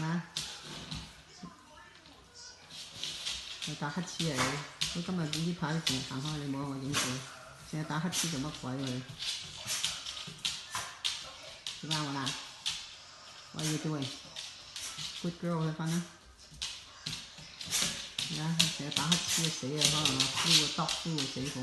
啊！又打乞嗤嚟，佢今日呢排成日行開，你冇我影佢，成日打乞嗤做乜鬼佢？做咩我啦 ？What are you doing? Good girl 去瞓啦。啊！成日打乞嗤死啊，可能啊，flu 啊，dog flu 死火。